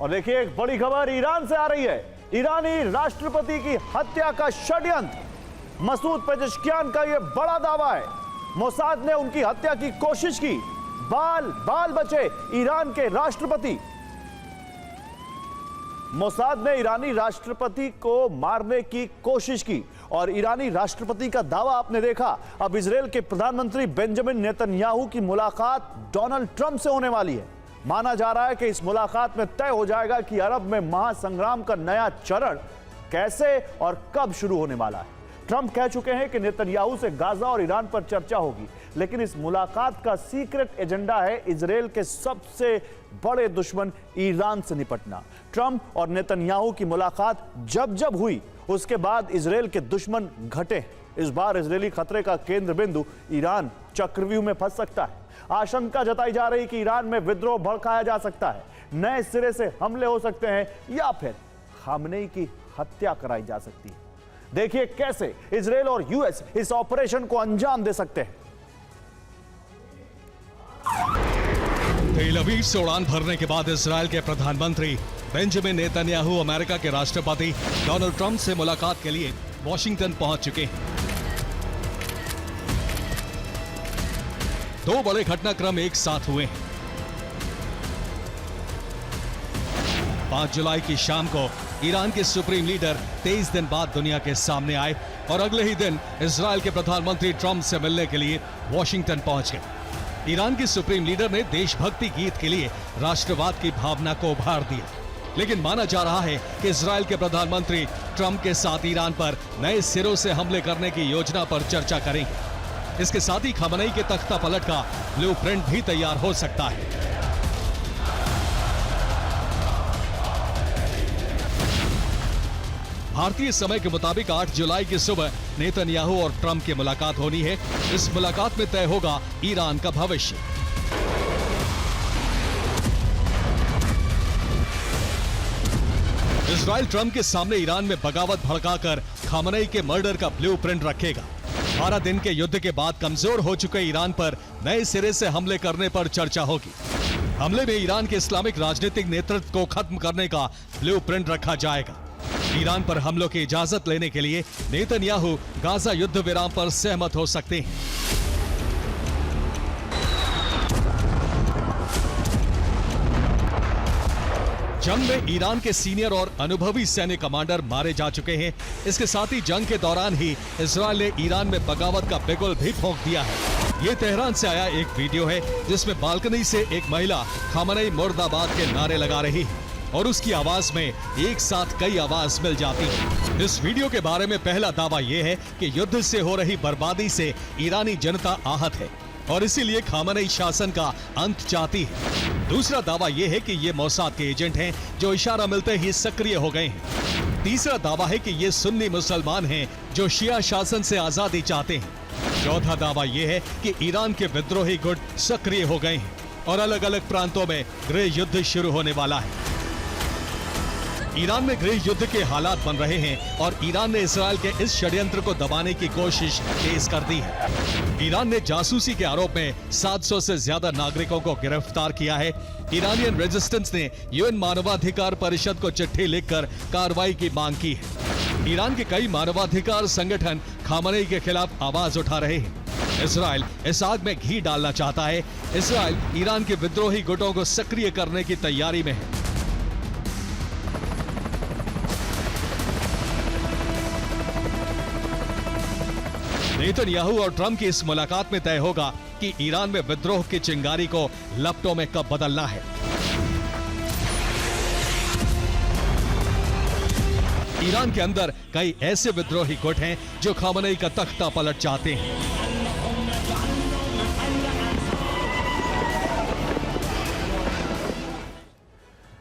और देखिए एक बड़ी खबर ईरान से आ रही है। ईरानी राष्ट्रपति की हत्या का षड्यंत्र, मसूद पेजेश्कियान का यह बड़ा दावा है। मोसाद ने उनकी हत्या की कोशिश की, बाल बचे ईरान के राष्ट्रपति। मोसाद ने ईरानी राष्ट्रपति को मारने की कोशिश की और ईरानी राष्ट्रपति का दावा आपने देखा। अब इजराइल के प्रधानमंत्री बेंजामिन नेतन्याहू की मुलाकात डोनाल्ड ट्रंप से होने वाली है। माना जा रहा है कि इस मुलाकात में तय हो जाएगा कि अरब में महासंग्राम का नया चरण कैसे और कब शुरू होने वाला है। ट्रंप कह चुके हैं कि नेतन्याहू से गाजा और ईरान पर चर्चा होगी, लेकिन इस मुलाकात का सीक्रेट एजेंडा है इजराइल के सबसे बड़े दुश्मन ईरान से निपटना। ट्रंप और नेतन्याहू की मुलाकात जब हुई, उसके बाद इजराइल के दुश्मन घटे। इस बार इजरायली खतरे का केंद्र बिंदु ईरान चक्रव्यूह में फंस सकता है। आशंका जताई जा रही कि ईरान में विद्रोह भड़काया जा सकता है, नए सिरे से हमले हो सकते हैं या फिर खामनेई की हत्या कराई जा सकती है। देखिए कैसे इजराइल और यूएस इस ऑपरेशन को अंजाम दे सकते हैं। तेल अवीव से उड़ान भरने के बाद इजराइल के प्रधानमंत्री बेंजामिन नेतन्याहू अमेरिका के राष्ट्रपति डोनाल्ड ट्रंप से मुलाकात के लिए वॉशिंगटन पहुंच चुके हैं। दो बड़े घटनाक्रम एक साथ हुए हैं। 5 जुलाई की शाम को ईरान के सुप्रीम लीडर 23 दिन बाद दुनिया के सामने आए और अगले ही दिन इजराइल के प्रधानमंत्री ट्रंप से मिलने के लिए वॉशिंगटन पहुंच गए। ईरान के सुप्रीम लीडर ने देशभक्ति गीत के लिए राष्ट्रवाद की भावना को उभार दिया, लेकिन माना जा रहा है कि इजराइल के प्रधानमंत्री ट्रंप के साथ ईरान पर नए सिरों से हमले करने की योजना पर चर्चा करेंगे। इसके साथ ही खामनेई के तख्ता पलट का ब्लूप्रिंट भी तैयार हो सकता है। भारतीय समय के मुताबिक 8 जुलाई की सुबह नेतन्याहू और ट्रंप की मुलाकात होनी है। इस मुलाकात में तय होगा ईरान का भविष्य। इजराइल ट्रंप के सामने ईरान में बगावत भड़काकर खामनेई के मर्डर का ब्लूप्रिंट रखेगा। 12 दिन के युद्ध के बाद कमजोर हो चुके ईरान पर नए सिरे से हमले करने पर चर्चा होगी। हमले में ईरान के इस्लामिक राजनीतिक नेतृत्व को खत्म करने का ब्लूप्रिंट रखा जाएगा। ईरान पर हमलों की इजाजत लेने के लिए नेतन्याहू गाजा युद्ध विराम पर सहमत हो सकते हैं। जंग में ईरान के सीनियर और अनुभवी सैन्य कमांडर मारे जा चुके हैं। इसके साथ ही जंग के दौरान ही इजराइल ने ईरान में बगावत का बिगुल भी फूंक दिया है। ये तेहरान से आया एक वीडियो है जिसमें बालकनी से एक महिला खामनेई मुर्दाबाद के नारे लगा रही है और उसकी आवाज में एक साथ कई आवाज मिल जाती है। इस वीडियो के बारे में पहला दावा यह है कि युद्ध से हो रही बर्बादी से ईरानी जनता आहत है और इसीलिए खामनेई शासन का अंत चाहती है। दूसरा दावा यह है कि ये मोसाद के एजेंट हैं जो इशारा मिलते ही सक्रिय हो गए हैं। तीसरा दावा है कि ये सुन्नी मुसलमान हैं जो शिया शासन से आजादी चाहते हैं। चौथा दावा यह है कि ईरान के विद्रोही गुट सक्रिय हो गए हैं और अलग अलग प्रांतों में गृह युद्ध शुरू होने वाला है। ईरान में गृह युद्ध के हालात बन रहे हैं और ईरान ने इजराइल के इस षड्यंत्र को दबाने की कोशिश तेज कर दी है। ईरान ने जासूसी के आरोप में 700 से ज्यादा नागरिकों को गिरफ्तार किया है। ईरानियन रेजिस्टेंस ने यूएन मानवाधिकार परिषद को चिट्ठी लिखकर कार्रवाई की मांग की है। ईरान के कई मानवाधिकार संगठन खामनेई के खिलाफ आवाज उठा रहे हैं। इजराइल इस आग में घी डालना चाहता है। इजराइल ईरान के विद्रोही गुटों को सक्रिय करने की तैयारी में है। नेतन्याहू और ट्रंप की इस मुलाकात में तय होगा कि ईरान में विद्रोह की चिंगारी को लपटों में कब बदलना है। ईरान के अंदर कई ऐसे विद्रोही गुट हैं जो खामनेई का तख्ता पलट चाहते हैं।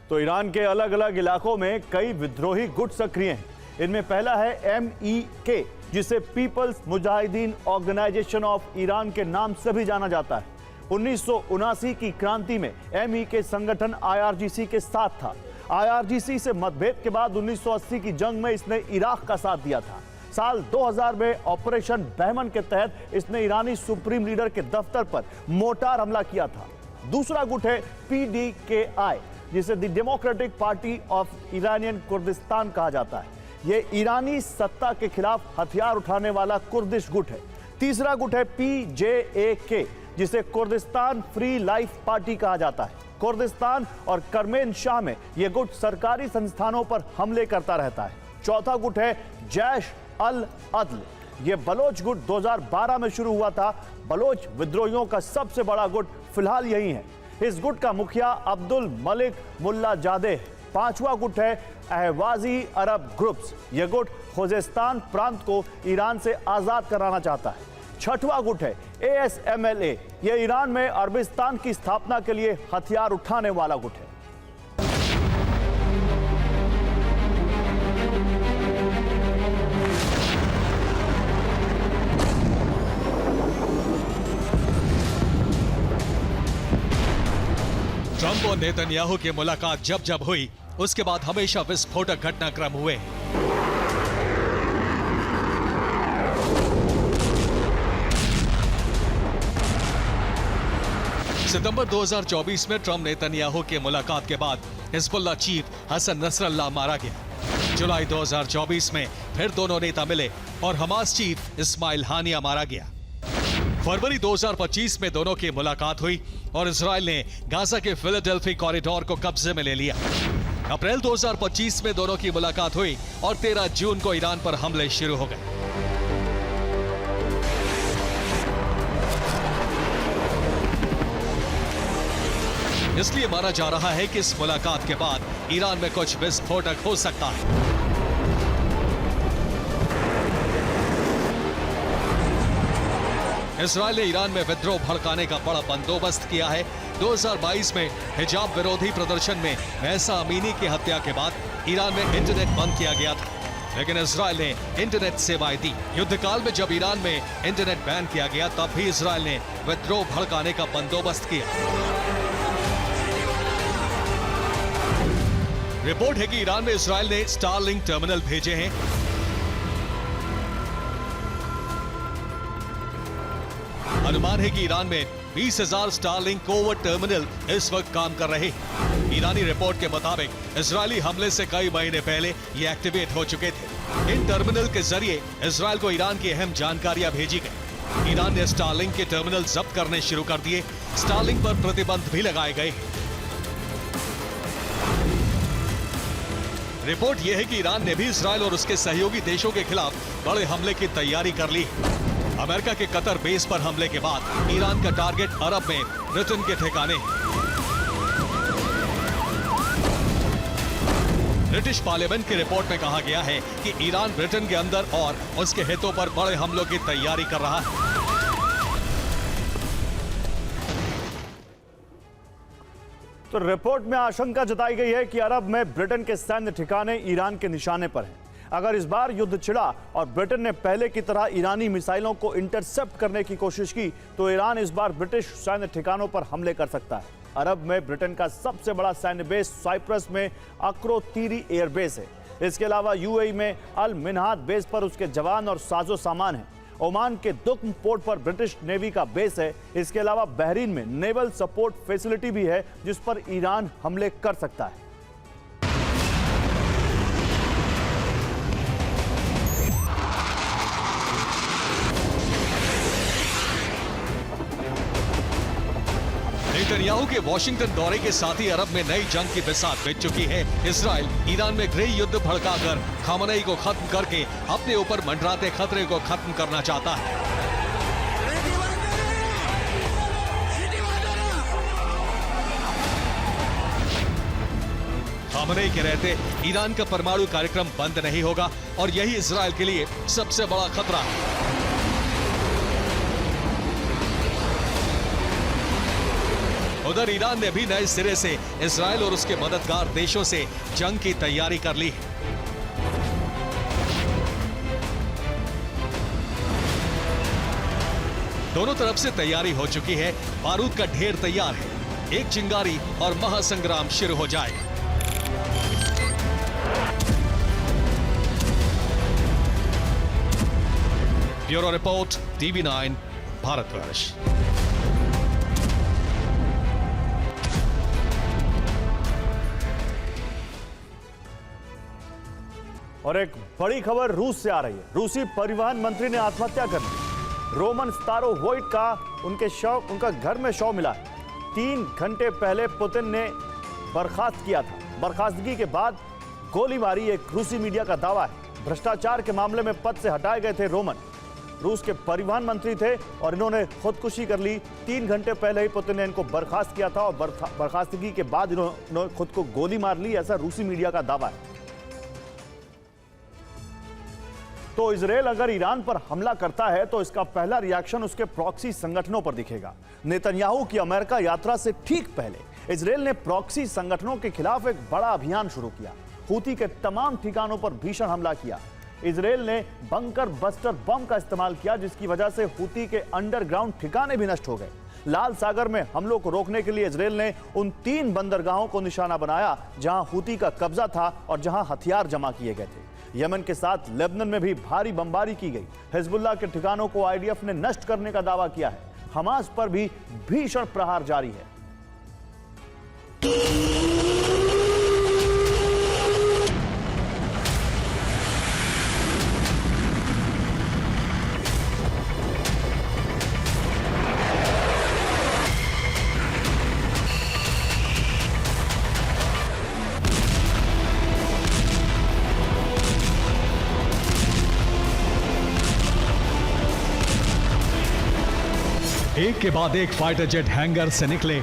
तो ईरान के अलग अलग इलाकों में कई विद्रोही गुट सक्रिय हैं। इनमें पहला है MEK, जिसे People's Mujahideen Organization of Iran के नाम से भी जाना जाता है। 1979 की क्रांति में MEK संगठन IRGC के साथ था। IRGC से मतभेद के बाद 1980 की जंग में इसने इराक का साथ दिया था। साल 2000 में ऑपरेशन बहमन के तहत इसने ईरानी सुप्रीम लीडर के दफ्तर पर मोर्टार हमला किया था। दूसरा गुट है PDKI। जिसे the democratic party of Iranian Kurdistan कहा जाता है। यह ईरानी सत्ता के खिलाफ हथियार उठाने वाला कुर्दिश गुट है। तीसरा गुट है PJAK, जिसे कुर्दिस्तान फ्री लाइफ पार्टी कहा जाता है। कुर्दिस्तान और करमेन शाह में यह गुट सरकारी संस्थानों पर हमले करता रहता है। चौथा गुट है जैश अल अदल। यह बलोच गुट 2012 में शुरू हुआ था। बलोच विद्रोहियों का सबसे बड़ा गुट फिलहाल यही है। इस गुट का मुखिया अब्दुल मलिक मुल्लाजादे है। पांचवा गुट है अहवाजी अरब ग्रुप्स। यह गुट खुजेस्तान प्रांत को ईरान से आजाद कराना चाहता है। छठवां गुट है ASMLA। यह ईरान में अरबिस्तान की स्थापना के लिए हथियार उठाने वाला गुट है। ट्रंप और नेतन्याहू की मुलाकात जब जब हुई, उसके बाद हमेशा विस्फोटक घटनाक्रम हुए। सितंबर 2024 में ट्रंप नेतन्याहू की मुलाकात के बाद हिजबुल्लाह चीफ हसन नसरल्लाह मारा गया। जुलाई 2024 में फिर दोनों नेता मिले और हमास चीफ इस्माइल हानिया मारा गया। फरवरी 2025 में दोनों की मुलाकात हुई और इजराइल ने गाजा के फिलाडेल्फी कॉरिडोर को कब्जे में ले लिया। अप्रैल 2025 में दोनों की मुलाकात हुई और 13 जून को ईरान पर हमले शुरू हो गए। इसलिए माना जा रहा है कि इस मुलाकात के बाद ईरान में कुछ विस्फोटक हो सकता है। इजराइल ने ईरान में विद्रोह भड़काने का बड़ा बंदोबस्त किया है। 2022 में हिजाब विरोधी प्रदर्शन में महसा अमीनी की हत्या के बाद ईरान में इंटरनेट बंद किया गया था, लेकिन इजराइल ने इंटरनेट सेवाएं दी। युद्धकाल में जब ईरान में इंटरनेट बैन किया गया, तब भी इजराइल ने विद्रोह भड़काने का बंदोबस्त किया। रिपोर्ट है कि ईरान में इजराइल ने स्टारलिंक टर्मिनल भेजे हैं। अनुमान है कि ईरान में 20,000 स्टारलिंक कोवर्ट टर्मिनल इस वक्त काम कर रहे हैं। ईरानी रिपोर्ट के मुताबिक इजरायली हमले से कई महीने पहले ये एक्टिवेट हो चुके थे। इन टर्मिनल के जरिए इजराइल को ईरान की अहम जानकारियां भेजी गई। ईरान ने स्टारलिंक के टर्मिनल जब्त करने शुरू कर दिए। स्टारलिंक पर प्रतिबंध भी लगाए गए। रिपोर्ट यह है कि ईरान ने भी इजराइल और उसके सहयोगी देशों के खिलाफ बड़े हमले की तैयारी कर ली। अमेरिका के कतर बेस पर हमले के बाद ईरान का टारगेट अरब में ब्रिटेन के ठिकाने है। ब्रिटिश पार्लियामेंट की रिपोर्ट में कहा गया है कि ईरान ब्रिटेन के अंदर और उसके हितों पर बड़े हमलों की तैयारी कर रहा है। तो रिपोर्ट में आशंका जताई गई है कि अरब में ब्रिटेन के सैन्य ठिकाने ईरान के निशाने पर हैं। अगर इस बार युद्ध छिड़ा और ब्रिटेन ने पहले की तरह ईरानी मिसाइलों को इंटरसेप्ट करने की कोशिश की, तो ईरान इस बार ब्रिटिश सैन्य ठिकानों पर हमले कर सकता है। अरब में ब्रिटेन का सबसे बड़ा सैन्य बेस साइप्रस में अक्रोतीरी एयरबेस है। इसके अलावा UAE में अल मिन्हाद बेस पर उसके जवान और साजो सामान है। ओमान के दुक्म पोर्ट पर ब्रिटिश नेवी का बेस है। इसके अलावा बहरीन में नेवल सपोर्ट फैसिलिटी भी है, जिस पर ईरान हमले कर सकता है। नेतन्याहू के वॉशिंगटन दौरे के साथ ही अरब में नई जंग की बिसात बिछ चुकी है। इजराइल ईरान में गृह युद्ध भड़काकर खामनेई को खत्म करके अपने ऊपर मंडराते खतरे को खत्म करना चाहता है। खामनेई के रहते ईरान का परमाणु कार्यक्रम बंद नहीं होगा और यही इजराइल के लिए सबसे बड़ा खतरा है। उधर ईरान ने भी नए सिरे से इजराइल और उसके मददगार देशों से जंग की तैयारी कर ली है। दोनों तरफ से तैयारी हो चुकी है। बारूद का ढेर तैयार है। एक चिंगारी और महासंग्राम शुरू हो जाएगा। Bureau report, TV9, Bharatvarsh. और एक बड़ी खबर रूस से आ रही है। रूसी परिवहन मंत्री ने आत्महत्या कर ली। रोमन स्तारोवोइट का उनका घर में शव मिला है। 3 घंटे पहले पुतिन ने बर्खास्त किया था। बर्खास्तगी के बाद गोली मारी, एक रूसी मीडिया का दावा है। भ्रष्टाचार के मामले में पद से हटाए गए थे रोमन। रूस के परिवहन मंत्री थे और इन्होंने खुदकुशी कर ली। 3 घंटे पहले ही पुतिन ने इनको बर्खास्त किया था और बर्खास्तगी के बाद इन्होंने खुद को गोली मार ली, ऐसा रूसी मीडिया का दावा है। तो इजराइल अगर ईरान पर हमला करता है तो इसका पहला रिएक्शन उसके प्रॉक्सी संगठनों पर दिखेगा। नेतन्याहू की अमेरिका यात्रा से ठीक पहले इजराइल ने प्रॉक्सी संगठनों के खिलाफ एक बड़ा अभियान शुरू किया। हूती के तमाम ठिकानों पर भीषण हमला किया। इजराइल ने बंकर बस्टर बम का इस्तेमाल किया, जिसकी वजह से हूती के अंडरग्राउंड ठिकाने भी नष्ट हो गए। लाल सागर में हमलों को रोकने के लिए इजराइल ने उन 3 बंदरगाहों को निशाना बनाया जहां हूती का कब्जा था और जहां हथियार जमा किए गए थे। यमन के साथ लेबनान में भी भारी बमबारी की गई। हिजबुल्लाह के ठिकानों को आईडीएफ ने नष्ट करने का दावा किया है। हमास पर भी भीषण प्रहार जारी है। एक के बाद एक फाइटर जेट हैंगर से निकले।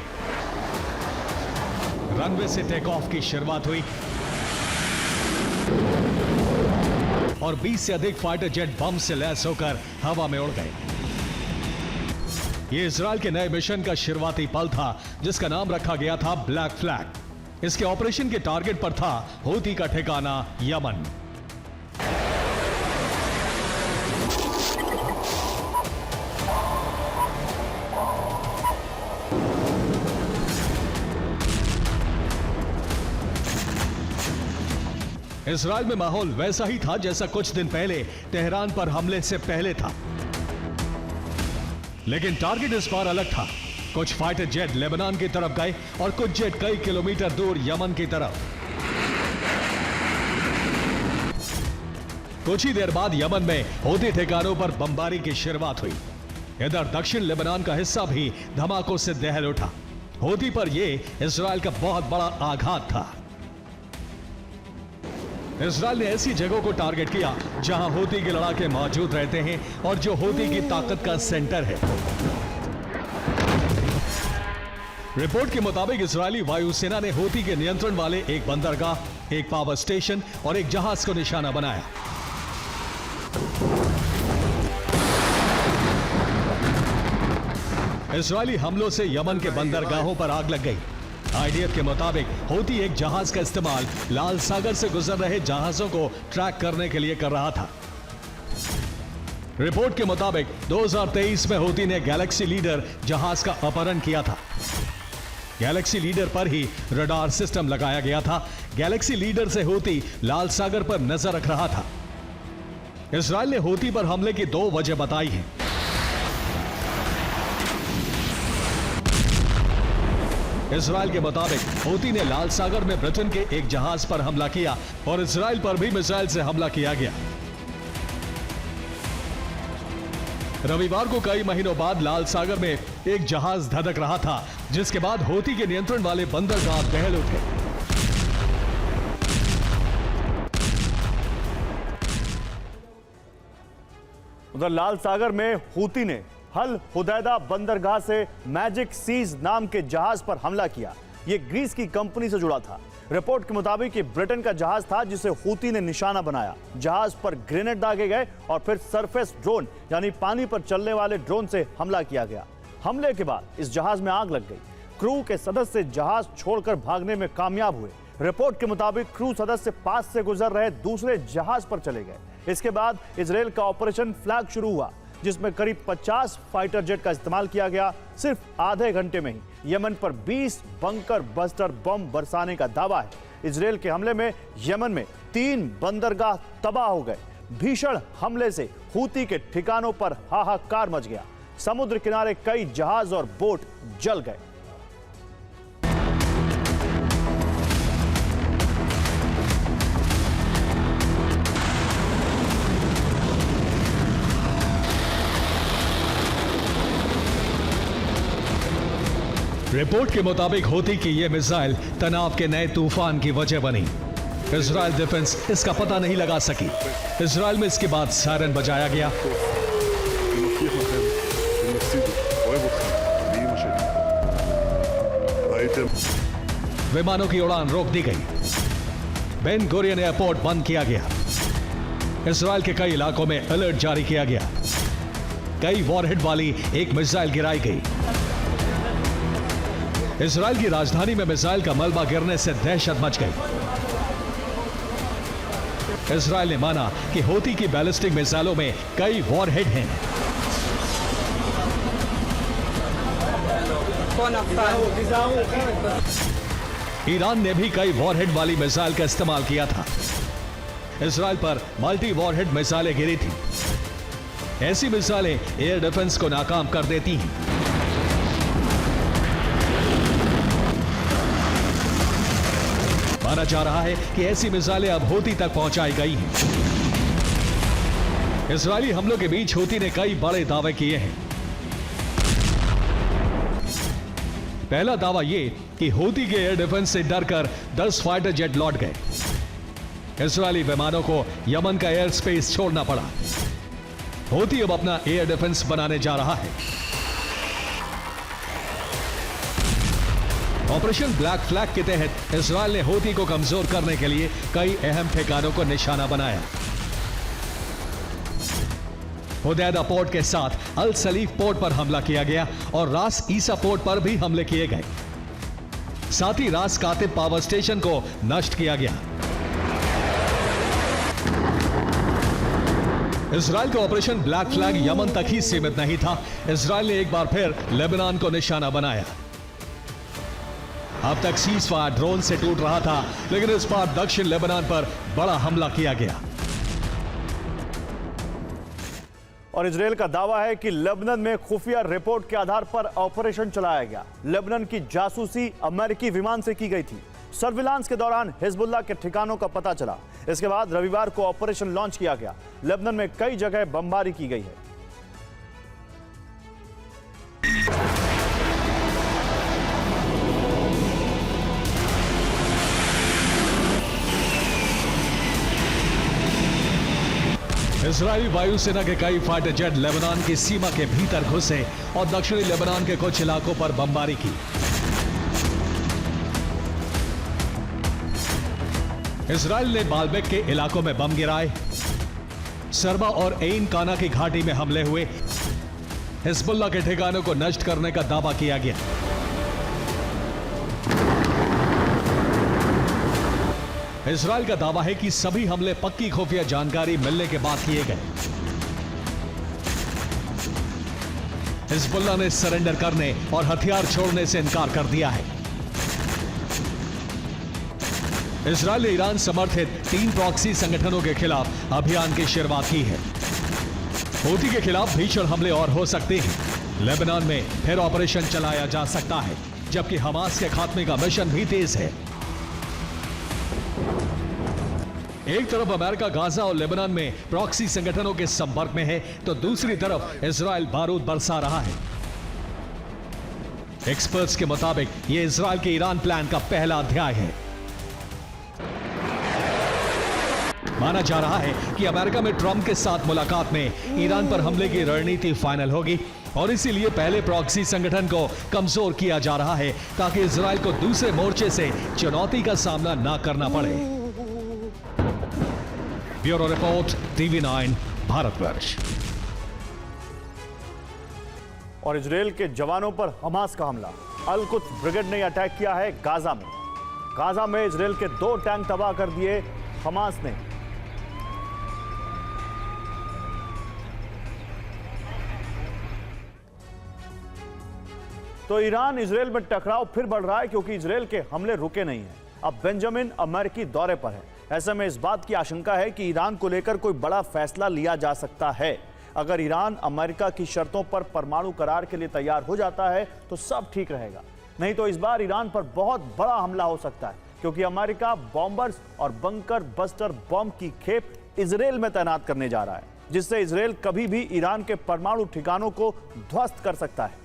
रनवे से टेक ऑफ की शुरुआत हुई और 20 से अधिक फाइटर जेट बम से लैस होकर हवा में उड़ गए। यह इजराइल के नए मिशन का शुरुआती पल था, जिसका नाम रखा गया था ब्लैक फ्लैग। इसके ऑपरेशन के टारगेट पर था हूती का ठिकाना यमन। इजराइल में माहौल वैसा ही था जैसा कुछ दिन पहले तेहरान पर हमले से पहले था, लेकिन टारगेट इस बार अलग था। कुछ फाइटर जेट लेबनान की तरफ गए और कुछ जेट कई किलोमीटर दूर यमन की तरफ। कुछ ही देर बाद यमन में हूती ठिकानों पर बमबारी की शुरुआत हुई। इधर दक्षिण लेबनान का हिस्सा भी धमाकों से दहल उठा। हूती पर यह इजराइल का बहुत बड़ा आघात था। इजराइल ने ऐसी जगहों को टारगेट किया जहां हूती के लड़ाके मौजूद रहते हैं और जो हूती की ताकत का सेंटर है। रिपोर्ट के मुताबिक इजरायली वायुसेना ने हूती के नियंत्रण वाले एक बंदरगाह, एक पावर स्टेशन और एक जहाज को निशाना बनाया। इजरायली हमलों से यमन के बंदरगाहों पर आग लग गई। आईडीएफ के मुताबिक हूती एक जहाज का इस्तेमाल लाल सागर से गुजर रहे जहाजों को ट्रैक करने के लिए कर रहा था। रिपोर्ट के मुताबिक 2023 में हूती ने गैलेक्सी लीडर जहाज का अपहरण किया था। गैलेक्सी लीडर पर ही रडार सिस्टम लगाया गया था। गैलेक्सी लीडर से हूती लाल सागर पर नजर रख रहा था। इजराइल ने हूती पर हमले की 2 वजह बताई हैं। इजराइल के मुताबिक हूती ने लाल सागर में ब्रिटेन के एक जहाज पर हमला किया और इजराइल पर भी मिसाइल से हमला किया गया। रविवार को कई महीनों बाद लाल सागर में एक जहाज धधक रहा था, जिसके बाद हूती के नियंत्रण वाले बंदरगाह दहल उठे। उधर लाल सागर में हूती ने हल हुदैदा बंदरगाह से मैजिक सीज नाम के जहाज पर हमला किया। यह ग्रीस की कंपनी से जुड़ा था। रिपोर्ट के मुताबिक ये ब्रिटेन का जहाज था जिसे हूती ने निशाना बनाया। जहाज पर ग्रेनेड दागे गए और फिर सरफेस ड्रोन यानी पानी पर चलने वाले ड्रोन से हमला किया गया। हमले के बाद इस जहाज में आग लग गई। क्रू के सदस्य जहाज छोड़कर भागने में कामयाब हुए। रिपोर्ट के मुताबिक क्रू सदस्य पास से गुजर रहे दूसरे जहाज पर चले गए। इसके बाद इजराइल का ऑपरेशन फ्लैग शुरू हुआ, जिसमें करीब 50 फाइटर जेट का इस्तेमाल किया गया। सिर्फ आधे घंटे में ही यमन पर 20 बंकर बस्टर बम बरसाने का दावा है। इजराइल के हमले में यमन में 3 बंदरगाह तबाह हो गए। भीषण हमले से हूती के ठिकानों पर हाहाकार मच गया। समुद्र किनारे कई जहाज और बोट जल गए। रिपोर्ट के मुताबिक हूती की यह मिसाइल तनाव के नए तूफान की वजह बनी। इजराइल डिफेंस इसका पता नहीं लगा सकी। इजराइल में इसके बाद सायरन बजाया गया। विमानों की उड़ान रोक दी गई। बेन गुरियन एयरपोर्ट बंद किया गया। इजराइल के कई इलाकों में अलर्ट जारी किया गया। कई वॉरहेड वाली एक मिसाइल गिराई गई। इजराइल की राजधानी में मिसाइल का मलबा गिरने से दहशत मच गई। इजराइल ने माना कि हूती की बैलिस्टिक मिसाइलों में कई वॉरहेड हैं। ईरान ने भी कई वॉरहेड वाली मिसाइल का इस्तेमाल किया था। इजराइल पर मल्टी वॉरहेड मिसाइलें गिरी थी। ऐसी मिसाइलें एयर डिफेंस को नाकाम कर देती हैं। माना जा रहा है कि ऐसी मिसाइलें अब हूती तक पहुंचाई गई हैं। इजरायली हमलों के बीच हूती ने कई बड़े दावे किए हैं। पहला दावा यह कि हूती के एयर डिफेंस से डरकर 10 फाइटर जेट लौट गए। इजरायली विमानों को यमन का एयर स्पेस छोड़ना पड़ा। हूती अब अपना एयर डिफेंस बनाने जा रहा है। ऑपरेशन ब्लैक फ्लैग के तहत इजरायल ने हूती को कमजोर करने के लिए कई अहम ठिकानों को निशाना बनाया। हुदैदा पोर्ट के साथ अल सलीफ पोर्ट पर हमला किया गया और रास ईसा पोर्ट पर भी हमले किए गए। साथ ही रास कातिब पावर स्टेशन को नष्ट किया गया। इजरायल का ऑपरेशन ब्लैक फ्लैग यमन तक ही सीमित नहीं था। इजरायल ने एक बार फिर लेबनान को निशाना बनाया। अब तक सीजफायर ड्रोन से टूट रहा था, लेकिन इस बार दक्षिण लेबनान पर बड़ा हमला किया गया। और इजरायल का दावा है कि लेबनान में खुफिया रिपोर्ट के आधार पर ऑपरेशन चलाया गया। लेबनान की जासूसी अमेरिकी विमान से की गई थी। सर्विलांस के दौरान हिजबुल्लाह के ठिकानों का पता चला। इसके बाद रविवार को ऑपरेशन लॉन्च किया गया। लेबनान में कई जगह बमबारी की गई है। इजरायली वायुसेना के कई फाइटर जेट लेबनान की सीमा के भीतर घुसे और दक्षिणी लेबनान के कुछ इलाकों पर बमबारी की। इजरायल ने बालबेक के इलाकों में बम गिराए। सरबा और एइन काना की घाटी में हमले हुए। हिजबुल्लाह के ठिकानों को नष्ट करने का दावा किया गया। इजरायल का दावा है कि सभी हमले पक्की खुफिया जानकारी मिलने के बाद किए गए। हिजबुल्लाह ने सरेंडर करने और हथियार छोड़ने से इनकार कर दिया है। इजरायल ने ईरान समर्थित 3 प्रॉक्सी संगठनों के खिलाफ अभियान की शुरुआत की है। हूती के खिलाफ भीषण हमले और हो सकते हैं। लेबनान में फिर ऑपरेशन चलाया जा सकता है, जबकि हमास के खात्मे का मिशन भी तेज है। एक तरफ अमेरिका गाजा और लेबनान में प्रॉक्सी संगठनों के संपर्क में है, तो दूसरी तरफ इजरायल बारूद बरसा रहा है। एक्सपर्ट्स के मुताबिक यह इजरायल के ईरान प्लान का पहला अध्याय है। माना जा रहा है कि अमेरिका में ट्रंप के साथ मुलाकात में ईरान पर हमले की रणनीति फाइनल होगी और इसीलिए पहले प्रॉक्सी संगठन को कमजोर किया जा रहा है, ताकि इजरायल को दूसरे मोर्चे से चुनौती का सामना ना करना पड़े। Bureau report, TV9 Bharatvarsh. और इजरायल के जवानों पर हमास का हमला। अल कुद्स ब्रिगेड ने अटैक किया है गाजा में। गाजा में इजरायल के 2 टैंक तबाह कर दिए हमास ने। तो ईरान इजरायल में टकराव फिर बढ़ रहा है, क्योंकि इजरायल के हमले रुके नहीं हैं। अब बेंजामिन अमेरिकी दौरे पर है। ऐसे में इस बात की आशंका है कि ईरान को लेकर कोई बड़ा फैसला लिया जा सकता है। अगर ईरान अमेरिका की शर्तों पर परमाणु करार के लिए तैयार हो जाता है तो सब ठीक रहेगा, नहीं तो इस बार ईरान पर बहुत बड़ा हमला हो सकता है, क्योंकि अमेरिका बॉम्बर्स और बंकर बस्टर बॉम्ब की खेप इजरायल में तैनात करने जा रहा है, जिससे इजरायल कभी भी ईरान के परमाणु ठिकानों को ध्वस्त कर सकता है।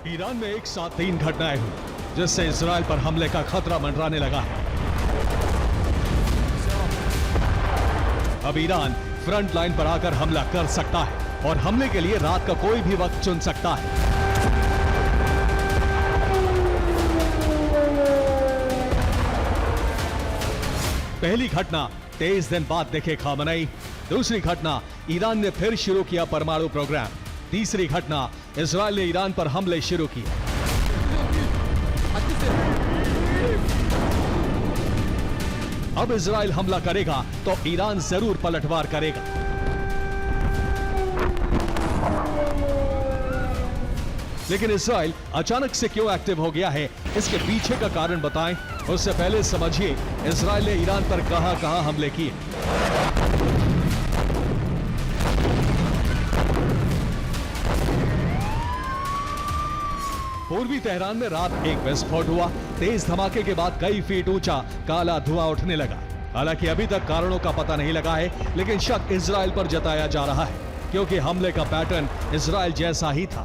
ईरान में एक साथ 3 घटनाएं हुई जिससे इजराइल पर हमले का खतरा मंडराने लगा है। अब ईरान फ्रंट लाइन पर आकर हमला कर सकता है और हमले के लिए रात का कोई भी वक्त चुन सकता है। पहली घटना 23 दिन बाद देखे खामनेई। दूसरी घटना ईरान ने फिर शुरू किया परमाणु प्रोग्राम। तीसरी घटना इजराइल ने ईरान पर हमले शुरू किए। अब इजराइल हमला करेगा तो ईरान जरूर पलटवार करेगा। लेकिन इजराइल अचानक से क्यों एक्टिव हो गया है, इसके पीछे का कारण बताएं। उससे पहले समझिए इजराइल ने ईरान पर कहां-कहां हमले किए। पूर्वी तेहरान में रात एक विस्फोट हुआ। तेज धमाके के बाद कई फीट ऊंचा काला धुआं उठने लगा। हालांकि अभी तक कारणों का पता नहीं लगा है, लेकिन शक इजराइल पर जताया जा रहा है क्योंकि हमले का पैटर्न इजराइल जैसा ही था।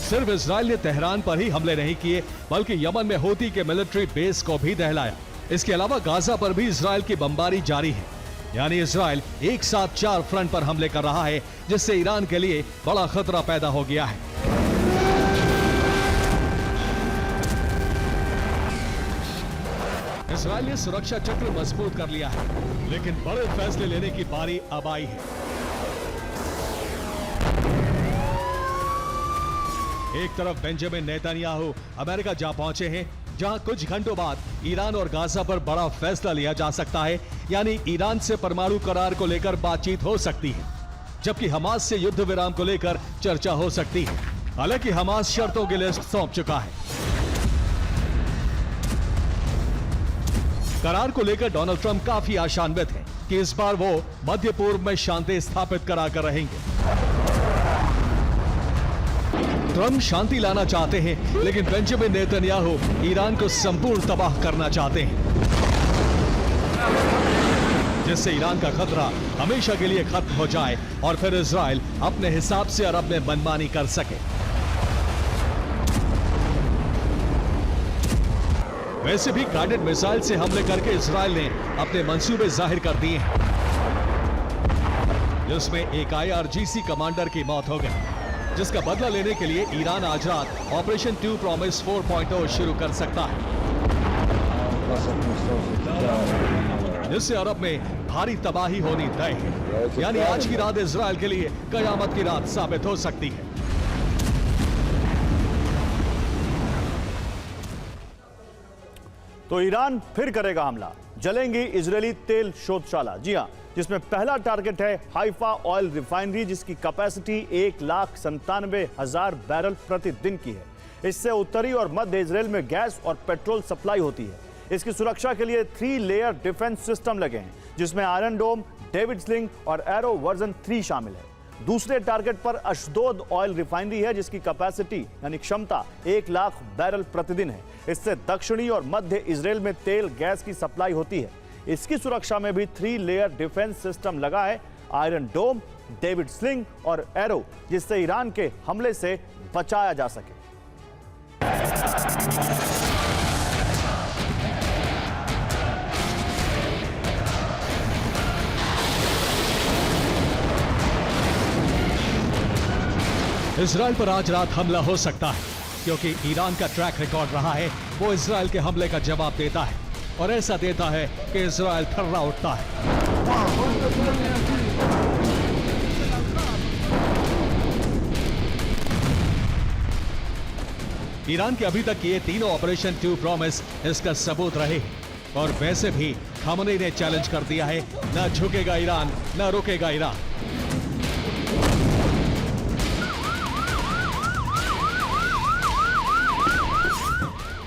सिर्फ इजराइल ने तेहरान पर ही हमले नहीं किए, बल्कि यमन में हूती के मिलिट्री बेस को भी दहलाया। इसके अलावा गाजा पर भी इजराइल की बमबारी जारी है। यानी इजराइल एक साथ 4 फ्रंट पर हमले कर रहा है, जिससे ईरान के लिए बड़ा खतरा पैदा हो गया है। इजराइल ने सुरक्षा चक्र मजबूत कर लिया है, लेकिन बड़े फैसले लेने की बारी अब आई है। एक तरफ बेंजामिन नेतन्याहू अमेरिका जा पहुंचे हैं, जहां कुछ घंटों बाद ईरान और गाजा पर बड़ा फैसला लिया जा सकता है। यानी ईरान से परमाणु करार को लेकर बातचीत हो सकती है, जबकि हमास से युद्ध विराम को लेकर चर्चा हो सकती है। हालांकि हमास शर्तों की लिस्ट सौंप चुका है। करार को लेकर डोनाल्ड ट्रंप काफी आशान्वित हैं कि इस बार वो मध्य पूर्व में शांति स्थापित कराकर रहेंगे। ट्रंप शांति लाना चाहते हैं, लेकिन बेंजामिन नेतन्याहू ईरान को संपूर्ण तबाह करना चाहते हैं, जिससे ईरान का खतरा हमेशा के लिए खत्म हो जाए और फिर इजराइल अपने हिसाब से अरब में मनमानी कर सके। वैसे भी गाइडेड मिसाइल से हमले करके इजराइल ने अपने मंसूबे जाहिर कर दिए हैं, जिसमें एक IRGC कमांडर की मौत हो गई, जिसका बदला लेने के लिए ईरान आज रात ऑपरेशन 2 प्रॉमिस 4.0 शुरू कर सकता है, जिससे अरब में भारी तबाही होनी तय है। यानी आज की रात इजराइल के लिए कयामत की रात साबित हो सकती है। तो ईरान फिर करेगा हमला, जलेंगी इजरायली तेल शोधशाला। जी हां, जिसमें पहला टारगेट है हाइफा ऑयल रिफाइनरी, जिसकी कैपेसिटी 1,97,000 बैरल प्रतिदिन की है। इससे उत्तरी और मध्य इजराइल में गैस और पेट्रोल सप्लाई होती है। इसकी सुरक्षा के लिए 3 लेयर डिफेंस सिस्टम लगे हैं, जिसमें आयरन डोम, डेविड स्लिंग और एरो वर्जन 3 शामिल है। दूसरे टारगेट पर अशदोद ऑयल रिफाइनरी है, जिसकी कैपेसिटी यानी क्षमता 1,00,000 बैरल प्रतिदिन है। इससे दक्षिणी और मध्य इजराइल में तेल गैस की सप्लाई होती है। इसकी सुरक्षा में भी 3 लेयर डिफेंस सिस्टम लगा है, आयरन डोम, डेविड स्लिंग और एरो, जिससे ईरान के हमले से बचाया जा सके। इजराइल पर आज रात हमला हो सकता है, क्योंकि ईरान का ट्रैक रिकॉर्ड रहा है वो इजराइल के हमले का जवाब देता है, और ऐसा देता है कि इजराइल थर्रा उठता है। ईरान के अभी तक किए तीनों ऑपरेशन 2 प्रॉमिस इसका सबूत रहे, और वैसे भी खामनेई ने चैलेंज कर दिया है, न झुकेगा ईरान, न रुकेगा ईरान।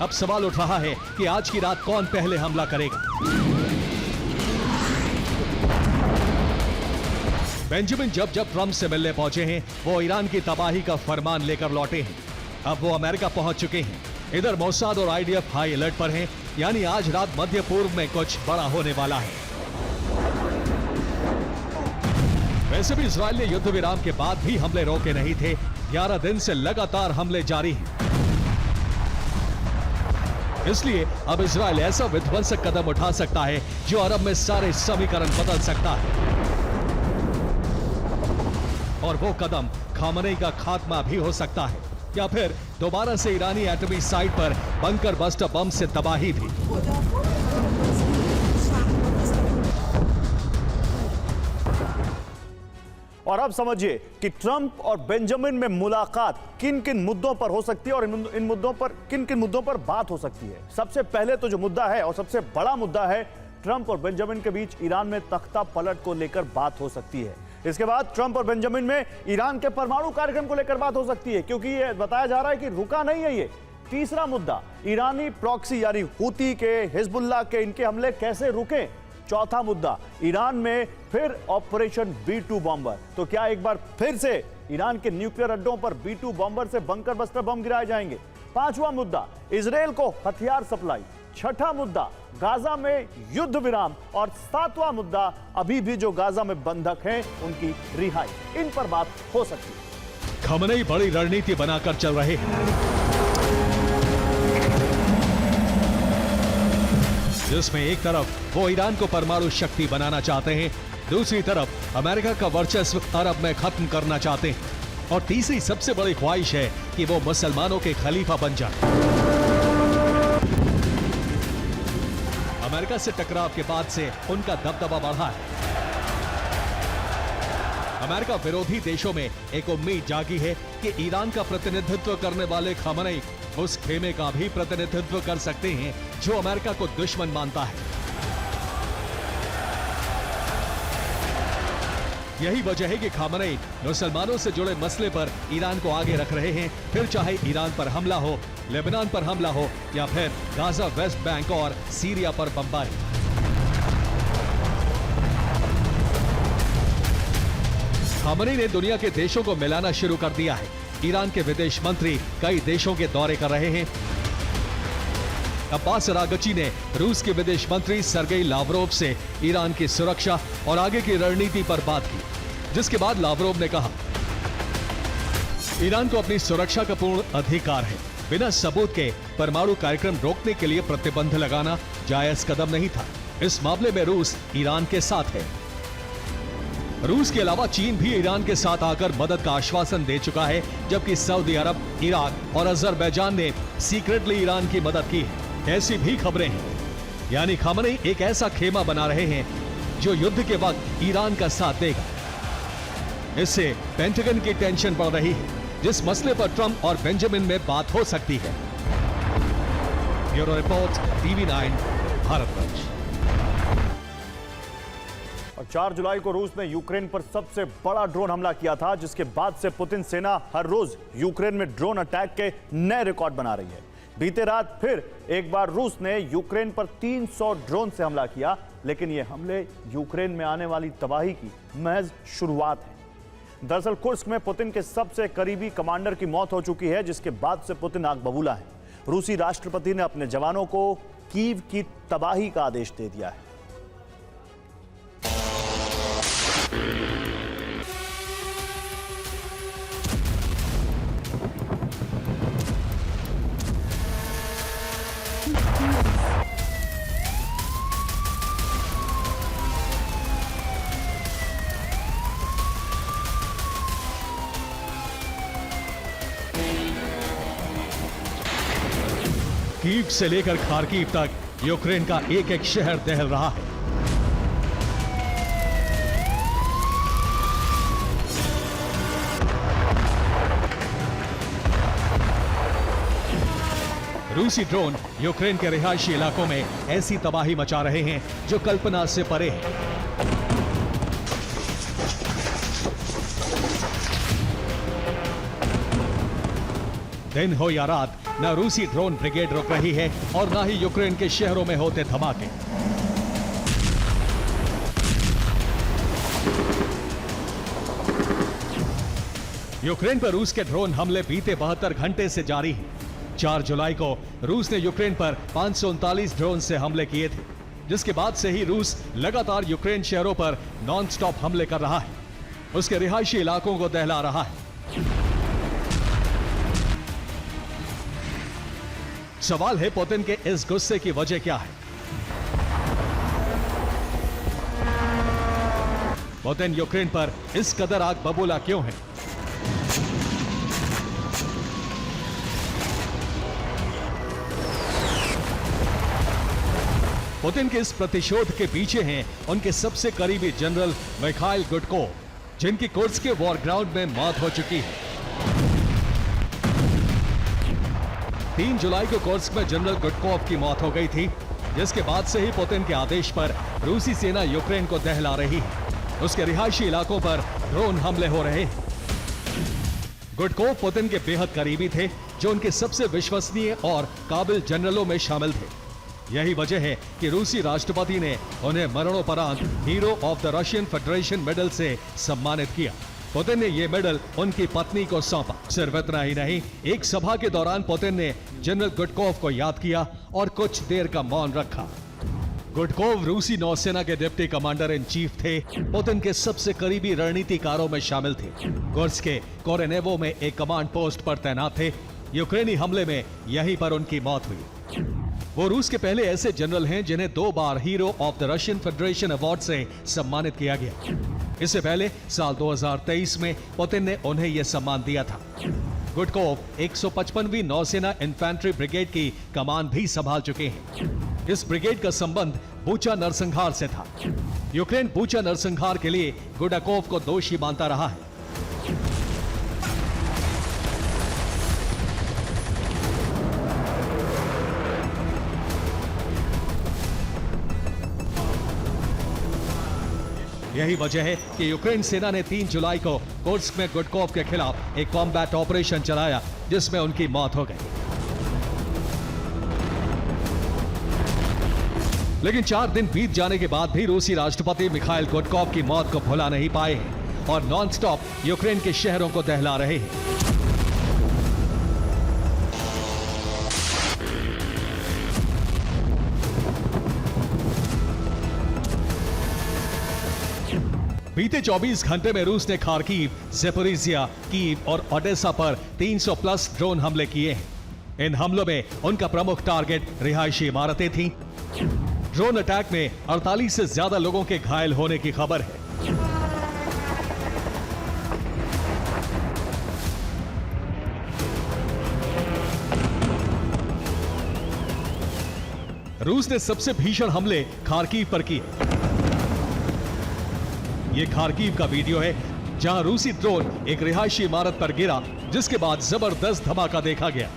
अब सवाल उठ रहा है कि आज की रात कौन पहले हमला करेगा। बेंजामिन जब ट्रंप से मिलने पहुंचे हैं, वो ईरान की तबाही का फरमान लेकर लौटे हैं। अब वो अमेरिका पहुंच चुके हैं। इधर मोसाद और IDF हाई अलर्ट पर हैं, यानी आज रात मध्य पूर्व में कुछ बड़ा होने वाला है। वैसे भी इजराइल ने युद्ध विराम के बाद भी हमले रोके नहीं थे। 11 दिन से लगातार हमले जारी हैं। इसलिए अब इजराइल ऐसा विध्वंसक कदम उठा सकता है जो अरब में सारे समीकरण बदल सकता है, और वो कदम खामनेई का खात्मा भी हो सकता है, या फिर दोबारा से ईरानी एटमी साइट पर बंकर बस्टर बम से तबाही भी। और अब समझिए कि ट्रंप और बेंजामिन में मुलाकात किन किन मुद्दों पर हो सकती है और इन मुद्दों पर किन किन मुद्दों पर बात हो सकती है। सबसे पहले तो जो मुद्दा है और सबसे बड़ा मुद्दा है, ट्रंप और बेंजामिन के बीच ईरान में तख्ता पलट को लेकर बात हो सकती है। इसके बाद ट्रंप और बेंजामिन में ईरान के परमाणु कार्यक्रम को लेकर बात हो सकती है, क्योंकि यह बताया जा रहा है कि रुका नहीं है ये। तीसरा मुद्दा, ईरानी प्रॉक्सी यानी हूती के, हिजबुल्लाह के, इनके हमले कैसे रुके। चौथा मुद्दा, ईरान में फिर ऑपरेशन B2 बॉम्बर। तो क्या एक बार फिर से ईरान के न्यूक्लियर अड्डों पर B2 बॉम्बर से बंकर बस्टर बम गिराए जाएंगे। पांचवा मुद्दा, इजराइल को हथियार सप्लाई। छठा मुद्दा, गाजा में युद्ध विराम। और सातवां मुद्दा, अभी भी जो गाजा में बंधक हैं उनकी रिहाई। इन पर बात हो सकती है। खामनेई बड़ी रणनीति बनाकर चल रहे हैं, जिसमें एक तरफ वो ईरान को परमाणु शक्ति बनाना चाहते हैं, दूसरी तरफ अमेरिका का वर्चस्व अरब में खत्म करना चाहते हैं, और तीसरी सबसे बड़ी ख्वाहिश है कि वो मुसलमानों के खलीफा बन जाए। अमेरिका से टकराव के बाद से उनका दबदबा बढ़ा है। अमेरिका विरोधी देशों में एक उम्मीद जागी है कि ईरान का प्रतिनिधित्व करने वाले खामनेई उस खेमे का भी प्रतिनिधित्व कर सकते हैं जो अमेरिका को दुश्मन मानता है। यही वजह है कि खामनेई मुसलमानों से जुड़े मसले पर ईरान को आगे रख रहे हैं, फिर चाहे ईरान पर हमला हो, लेबनान पर हमला हो, या फिर गाजा, वेस्ट बैंक और सीरिया पर बमबारी। खामनेई ने दुनिया के देशों को मिलाना शुरू कर दिया है। ईरान के विदेश मंत्री कई देशों के दौरे कर रहे हैं। अब्बास अरागची ने रूस के विदेश मंत्री सर्गेई लावरोव से ईरान की सुरक्षा और आगे की रणनीति पर बात की, जिसके बाद लावरोव ने कहा, ईरान को अपनी सुरक्षा का पूर्ण अधिकार है। बिना सबूत के परमाणु कार्यक्रम रोकने के लिए प्रतिबंध लगाना जायज कदम नहीं था। इस मामले में रूस ईरान के साथ है। रूस के अलावा चीन भी ईरान के साथ आकर मदद का आश्वासन दे चुका है, जबकि सऊदी अरब, इराक और अजरबैजान ने सीक्रेटली ईरान की मदद की है। ऐसी भी खबरें हैं। यानी खामनेई एक ऐसा खेमा बना रहे हैं जो युद्ध के वक्त ईरान का साथ देगा। इससे पेंटागन की टेंशन बढ़ रही है, जिस मसले पर ट्रंप और बेंजामिन में बात हो सकती है। Bureau report, TV9 Bharatvarsh. और 4 जुलाई को रूस ने यूक्रेन पर सबसे बड़ा ड्रोन हमला किया था, जिसके बाद से पुतिन सेना हर रोज यूक्रेन में ड्रोन अटैक के नए रिकॉर्ड बना रही है। बीते रात फिर एक बार रूस ने यूक्रेन पर 300 ड्रोन से हमला किया, लेकिन ये हमले यूक्रेन में आने वाली तबाही की महज शुरुआत है। दरअसल कुर्स्क में पुतिन के सबसे करीबी कमांडर की मौत हो चुकी है, जिसके बाद से पुतिन आग बबूला है। रूसी राष्ट्रपति ने अपने जवानों को कीव की तबाही का आदेश दे दिया है। कीव से लेकर खार्किव तक यूक्रेन का एक एक शहर दहल रहा है। रूसी ड्रोन यूक्रेन के रिहायशी इलाकों में ऐसी तबाही मचा रहे हैं जो कल्पना से परे है। दिन हो या रात, न रूसी ड्रोन ब्रिगेड रुक रही है और न ही यूक्रेन के शहरों में होते धमाके। यूक्रेन पर रूस के ड्रोन हमले बीते 72 घंटे से जारी हैं। 4 जुलाई को रूस ने यूक्रेन पर 539 ड्रोन से हमले किए थे, जिसके बाद से ही रूस लगातार यूक्रेन शहरों पर नॉन स्टॉप हमले कर रहा है। उसके रिहायशी इलाकों को दहला रहा है। सवाल है पुतिन के इस गुस्से की वजह क्या है। पुतिन यूक्रेन पर इस कदर आग बबूला क्यों है? पुतिन के इस प्रतिशोध के पीछे हैं उनके सबसे करीबी जनरल मिखाइल गुडकोव, जिनकी कुर्स्क के वॉर ग्राउंड में मौत हो चुकी है। 3 जुलाई को कुर्स्क में जनरल गुडकोव की मौत हो गई थी, जिसके बाद से ही पुतिन के आदेश पर रूसी सेना यूक्रेन को दहला रही है। उसके रिहायशी इलाकों पर ड्रोन हमले हो रहे हैं। गुडकोव पुतिन के बेहद करीबी थे, जो उनके सबसे विश्वसनीय और काबिल जनरलों में शामिल थे। यही वजह है कि रूसी राष्ट्रपति ने उन्हें मरणोपरांत hero of the Russian federation medal से सम्मानित किया। पुतिन ने यह मेडल उनकी पत्नी को सौंपा। सिर्फ इतना ही नहीं, एक सभा के दौरान पुतिन ने जनरल गुडकोव को याद किया और कुछ देर का मौन रखा। गुडकोव रूसी नौसेना के डिप्टी कमांडर इन चीफ थे, पुतिन के सबसे करीबी रणनीतिकारों में शामिल थे। कुर्स्क के कोरेनेवो में एक कमांड पोस्ट पर तैनात थे। यूक्रेनी हमले में यहीं पर उनकी मौत हुई। वो रूस के पहले ऐसे जनरल हैं जिन्हें 2 बार hero of the Russian Federation award से सम्मानित किया गया। इससे पहले साल 2023 में पुतिन ने उन्हें यह सम्मान दिया था। गुडकोव 155वीं नौसेना इन्फैंट्री ब्रिगेड की कमान भी संभाल चुके हैं। इस ब्रिगेड का संबंध बूचा नरसंहार से था। यूक्रेन बूचा नरसंहार के लिए गुडकोव को दोषी मानता रहा है। यही वजह है कि यूक्रेन सेना ने 3 जुलाई को कुर्स्क में गुडकोव के खिलाफ एक कॉम्बैट ऑपरेशन चलाया, जिसमें उनकी मौत हो गई। लेकिन 4 दिन बीत जाने के बाद भी रूसी राष्ट्रपति मिखाइल गुडकोव की मौत को भुला नहीं पाए हैं और नॉनस्टॉप यूक्रेन के शहरों को दहला रहे हैं। बीते 24 घंटे में रूस ने खार्किव, ज़ेपोरिज़िया, कीव और ओडेसा पर 300 प्लस ड्रोन हमले किए हैं। इन हमलों में उनका प्रमुख टारगेट रिहायशी इमारतें थीं। ड्रोन अटैक में 48 से ज्यादा लोगों के घायल होने की खबर है। रूस ने सबसे भीषण हमले खार्किव पर किए। ये खार्किव का वीडियो है, जहां रूसी ड्रोन एक रिहायशी इमारत पर गिरा, जिसके बाद जबरदस्त धमाका देखा गया।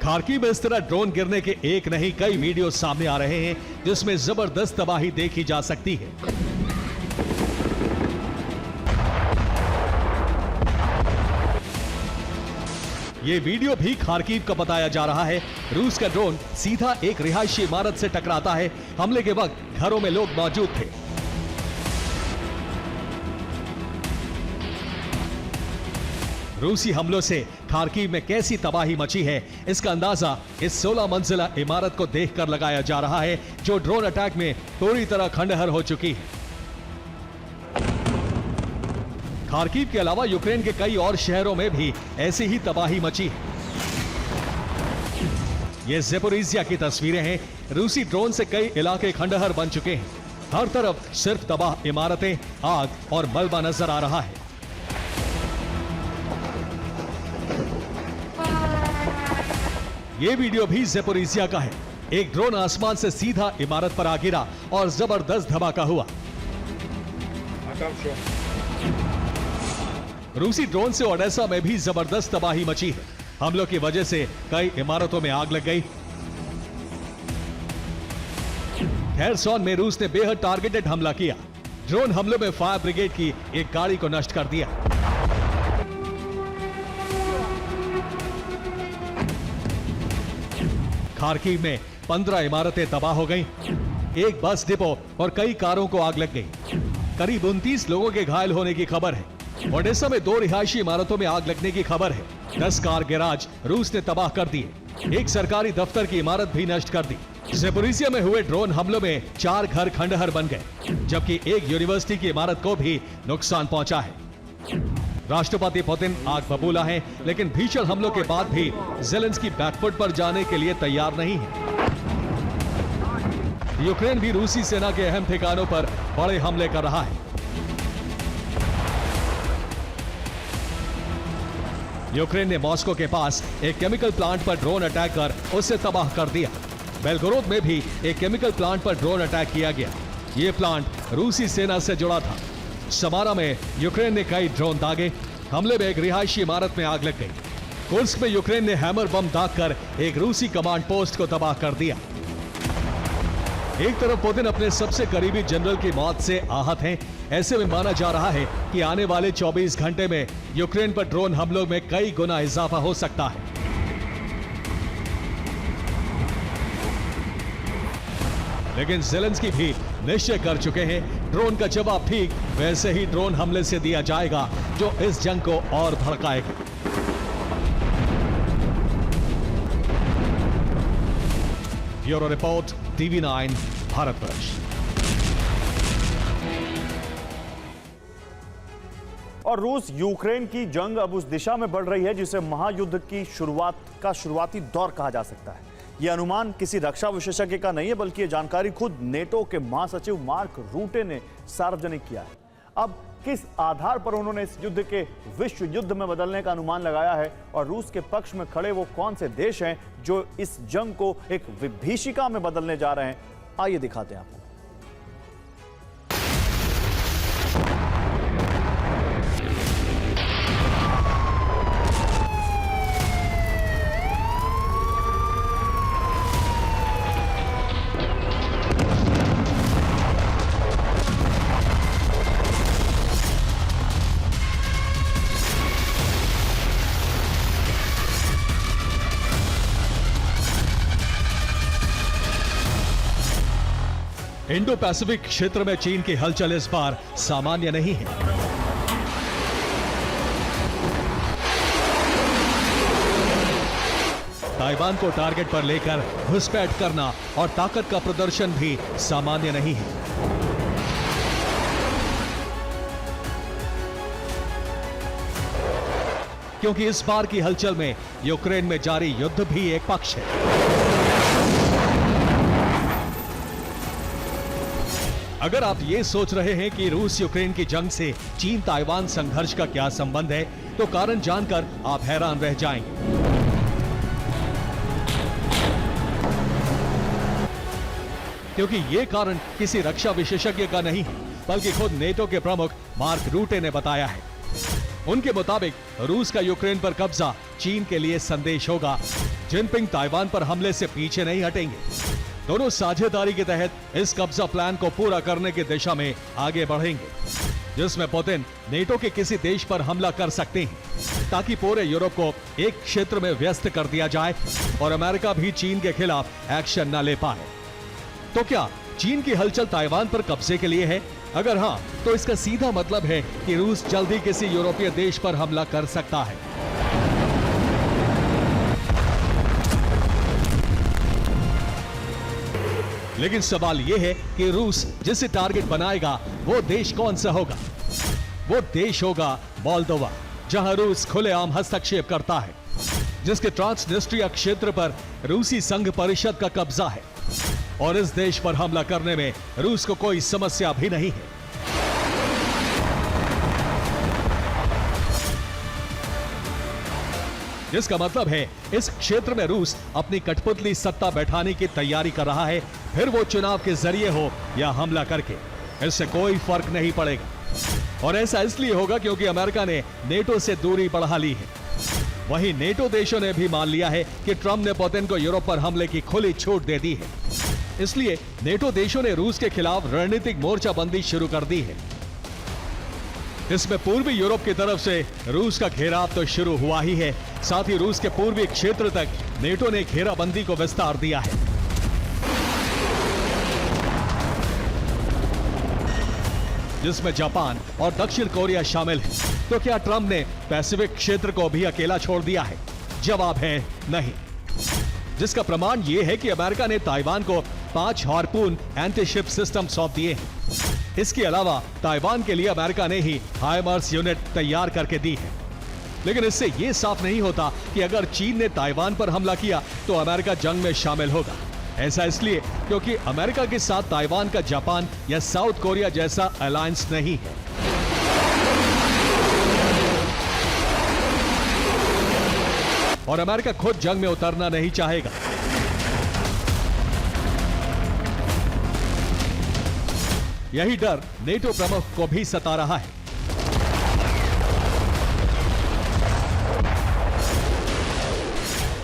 खार्किव में इस तरह ड्रोन गिरने के एक नहीं कई वीडियो सामने आ रहे हैं, जिसमें जबरदस्त तबाही देखी जा सकती है। ये वीडियो भी खार्किव का बताया जा रहा है। रूस का ड्रोन सीधा एक रिहायशी इमारत से टकराता है। हमले के वक्त घरों में लोग मौजूद थे। रूसी हमलों से खार्किव में कैसी तबाही मची है, इसका अंदाजा इस 16 मंजिला इमारत को देखकर लगाया जा रहा है, जो ड्रोन अटैक में पूरी तरह खंडहर हो चुकी है। खार्किव के अलावा यूक्रेन के कई और शहरों में भी ऐसी ही तबाही मची है। ये ज़ेपोरिज़िया की तस्वीरें हैं। रूसी ड्रोन से कई इलाके खंडहर बन चुके हैं। हर तरफ सिर्फ तबाह इमारतें, आग और मलबा नजर आ रहा है। ये वीडियो भी ज़ेपोरिज़िया का है। एक ड्रोन आसमान से सीधा इमारत पर आ गिरा और जबरदस्त धमाका हुआ। रूसी ड्रोन से ओडेसा में भी जबरदस्त तबाही मची है। हमलों की वजह से कई इमारतों में आग लग गई। खेरसॉन में रूस ने बेहद टारगेटेड हमला किया। ड्रोन हमलों में फायर ब्रिगेड की एक गाड़ी को नष्ट कर दिया। खार्किव में 15 इमारतें तबाह हो गईं। एक बस डिपो और कई कारों को आग लग गई। करीब 29 लोगों के घायल होने की खबर है। ओडेसा में 2 रिहायशी इमारतों में आग लगने की खबर है। 10 कार गैराज रूस ने तबाह कर दिए। एक सरकारी दफ्तर की इमारत भी नष्ट कर दी। ज़ेपोरिजिया में हुए ड्रोन हमलों में 4 घर खंडहर बन गए, जबकि एक यूनिवर्सिटी की इमारत को भी नुकसान पहुंचा है। राष्ट्रपति पुतिन आग बबूला हैं, लेकिन भीषण हमलों के बाद भी ज़ेलेंस्की बैकफुट पर जाने के लिए तैयार नहीं है। यूक्रेन भी रूसी सेना के अहम ठिकानों पर बड़े हमले कर रहा है। यूक्रेन ने मॉस्को के पास एक केमिकल प्लांट पर ड्रोन अटैक कर उसे तबाह कर दिया। बेलगोरोद में भी एक केमिकल प्लांट पर ड्रोन अटैक किया गया। यह प्लांट रूसी सेना से जुड़ा था। समारा में यूक्रेन ने कई ड्रोन दागे। हमले में एक रिहायशी इमारत में आग लग गई। कुर्स्क में यूक्रेन ने हैमर बम दागकर एक रूसी कमांड पोस्ट को तबाह कर दिया। एक तरफ पुतिन अपने सबसे करीबी जनरल की मौत से आहत हैं। ऐसे में माना जा रहा है कि आने वाले 24 घंटे में यूक्रेन पर ड्रोन हमलों में कई गुना इजाफा हो सकता है। लेकिन ज़ेलेंस्की भी निश्चय कर चुके हैं, ड्रोन का जवाब ठीक वैसे ही ड्रोन हमले से दिया जाएगा जो इस जंग को और भड़काएगा। Bureau report, TV9 Bharatvarsh. और रूस यूक्रेन की जंग अब उस दिशा में बढ़ रही है जिसे महायुद्ध की शुरुआती दौर कहा जा सकता है। यह अनुमान किसी रक्षा विशेषज्ञ का नहीं है, बल्कि यह जानकारी खुद नेटो के महासचिव मार्क रूटे ने सार्वजनिक किया है। अब किस आधार पर उन्होंने इस युद्ध के विश्व युद्ध में बदलने का अनुमान लगाया है और रूस के पक्ष में खड़े वो कौन से देश हैं जो इस जंग को एक विभीषिका में बदलने जा रहे हैं, आइए दिखाते हैं आपको। इंडो पैसिफिक क्षेत्र में चीन की हलचल इस बार सामान्य नहीं है। ताइवान को टारगेट पर लेकर घुसपैठ करना और ताकत का प्रदर्शन भी सामान्य नहीं है। क्योंकि इस बार की हलचल में यूक्रेन में जारी युद्ध भी एक पक्ष है। अगर आप ये सोच रहे हैं कि रूस यूक्रेन की जंग से चीन ताइवान संघर्ष का क्या संबंध है, तो कारण जानकर आप हैरान रह जाएंगे। क्योंकि ये कारण किसी रक्षा विशेषज्ञ का नहीं है, बल्कि खुद नेटो के प्रमुख मार्क रूटे ने बताया है। उनके मुताबिक रूस का यूक्रेन पर कब्जा चीन के लिए संदेश होगा। जिनपिंग ताइवान पर हमले से पीछे नहीं हटेंगे। दोनों साझेदारी के तहत इस कब्जा प्लान को पूरा करने की दिशा में आगे बढ़ेंगे, जिसमें पुतिन नेटो के किसी देश पर हमला कर सकते हैं, ताकि पूरे यूरोप को एक क्षेत्र में व्यस्त कर दिया जाए और अमेरिका भी चीन के खिलाफ एक्शन न ले पाए। तो क्या चीन की हलचल ताइवान पर कब्जे के लिए है? अगर हाँ, तो इसका सीधा मतलब है कि रूस जल्दी किसी यूरोपीय देश पर हमला कर सकता है। लेकिन सवाल यह है कि रूस जिसे टारगेट बनाएगा वो देश कौन सा होगा? वो देश होगा मोल्दोवा, जहां रूस खुलेआम हस्तक्षेप करता है, जिसके ट्रांसनिस्ट्रिया क्षेत्र पर रूसी संघ परिषद का कब्जा है और इस देश पर हमला करने में रूस को कोई समस्या भी नहीं है। जिसका मतलब है इस क्षेत्र में रूस अपनी कठपुतली सत्ता बैठाने की तैयारी कर रहा है, फिर वो चुनाव के जरिए हो या हमला करके, इससे कोई फर्क नहीं पड़ेगा। और ऐसा इसलिए होगा क्योंकि अमेरिका ने नेटो से दूरी बढ़ा ली है। वहीं नेटो देशों ने भी मान लिया है कि ट्रंप ने पुतिन को यूरोप पर हमले की खुली छूट दे दी है। इसलिए नेटो देशों ने रूस के खिलाफ रणनीतिक मोर्चाबंदी शुरू कर दी है। इसमें पूर्वी यूरोप की तरफ से रूस का घेराव तो शुरू हुआ ही है, साथ ही रूस के पूर्वी क्षेत्र तक नेटो ने घेराबंदी को विस्तार दिया है। जिसमें जापान और दक्षिण कोरिया शामिल है। तो क्या ट्रंप ने पैसिफिक क्षेत्र को भी अकेला छोड़ दिया है? जवाब है नहीं। जिसका प्रमाण यह है कि अमेरिका ने ताइवान को 5 हार्पून एंटी शिप सिस्टम सौंप दिए हैं। इसके अलावा ताइवान के लिए अमेरिका ने ही हाइमर्स यूनिट तैयार करके दी है। लेकिन इससे यह साफ नहीं होता कि अगर चीन ने ताइवान पर हमला किया तो अमेरिका जंग में शामिल होगा। ऐसा इसलिए क्योंकि अमेरिका के साथ ताइवान का जापान या साउथ कोरिया जैसा अलायंस नहीं है। और अमेरिका खुद जंग में उतरना नहीं चाहेगा। यही डर नेटो प्रमुख को भी सता रहा है।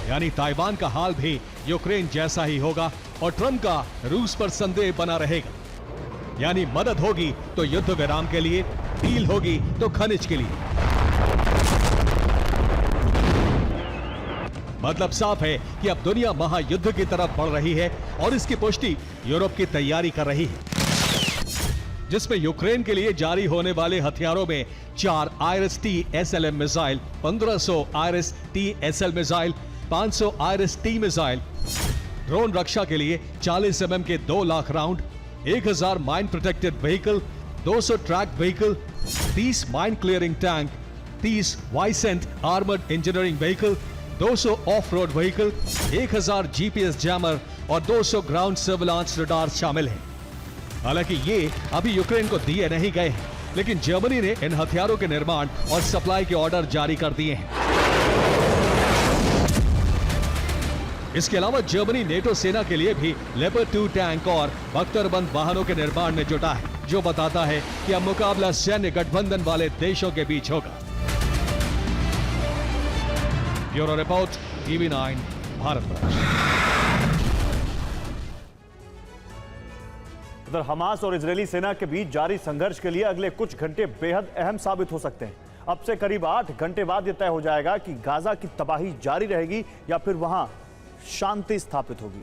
यानी ताइवान का हाल भी यूक्रेन जैसा ही होगा और ट्रंप का रूस पर संदेह बना रहेगा। यानी मदद होगी तो युद्ध विराम के लिए, डील होगी तो खनिज के लिए। मतलब साफ है कि अब दुनिया महायुद्ध की तरफ बढ़ रही है और इसकी पुष्टि यूरोप की तैयारी कर रही है, जिसमें यूक्रेन के लिए जारी होने वाले हथियारों में 4 IRIS-T SLM missile, 1500 IRIS-T SL missile, 500 IRIS-T missile, drone रक्षा के लिए 40 mm के 2 lakh round, 1000 mine protected vehicle, 200 track vehicle, 30 mine clearing tank, 30 Wisent armoured engineering vehicle, 200 off road vehicle, 1000 GPS jammer और 200 ग्राउंड सर्विलांस रडार शामिल हैं। हालांकि ये अभी यूक्रेन को दिए नहीं गए हैं, लेकिन जर्मनी ने इन हथियारों के निर्माण और सप्लाई के ऑर्डर जारी कर दिए हैं। इसके अलावा जर्मनी नेटो सेना के लिए भी लेपर्ड 2 टैंक और बख्तरबंद वाहनों के निर्माण में जुटा है, जो बताता है कि अब मुकाबला सैन्य गठबंधन वाले देशों के बीच होगा। Bureau report, TV9 Bharatvarsh. उधर हमास और इजरायली सेना के बीच जारी संघर्ष के लिए अगले कुछ घंटे बेहद अहम साबित हो सकते हैं। अब से करीब 8 घंटे बाद यह तय हो जाएगा कि गाजा की तबाही जारी रहेगी या फिर वहां शांति स्थापित होगी।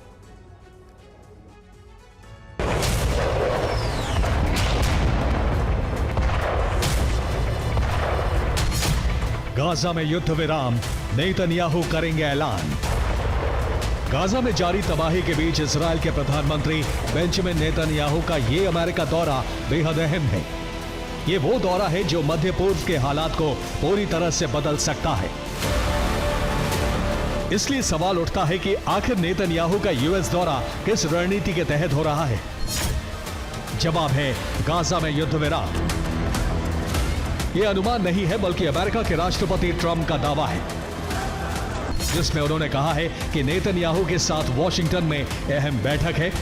गाजा में युद्ध विराम, नेतन्याहू करेंगे ऐलान। गाजा में जारी तबाही के बीच इजराइल के प्रधानमंत्री बेंजामिन नेतन्याहू का ये अमेरिका दौरा बेहद अहम है। ये वो दौरा है जो मध्य पूर्व के हालात को पूरी तरह से बदल सकता है। इसलिए सवाल उठता है कि आखिर नेतन्याहू का यूएस दौरा किस रणनीति के तहत हो रहा है। जवाब है गाजा में युद्ध विराम। यह अनुमान नहीं है, बल्कि अमेरिका के राष्ट्रपति ट्रंप का दावा है, जिसमें उन्होंने कहा है कि नेतन्याहू के साथ वॉशिंगटन में अहम बैठक है।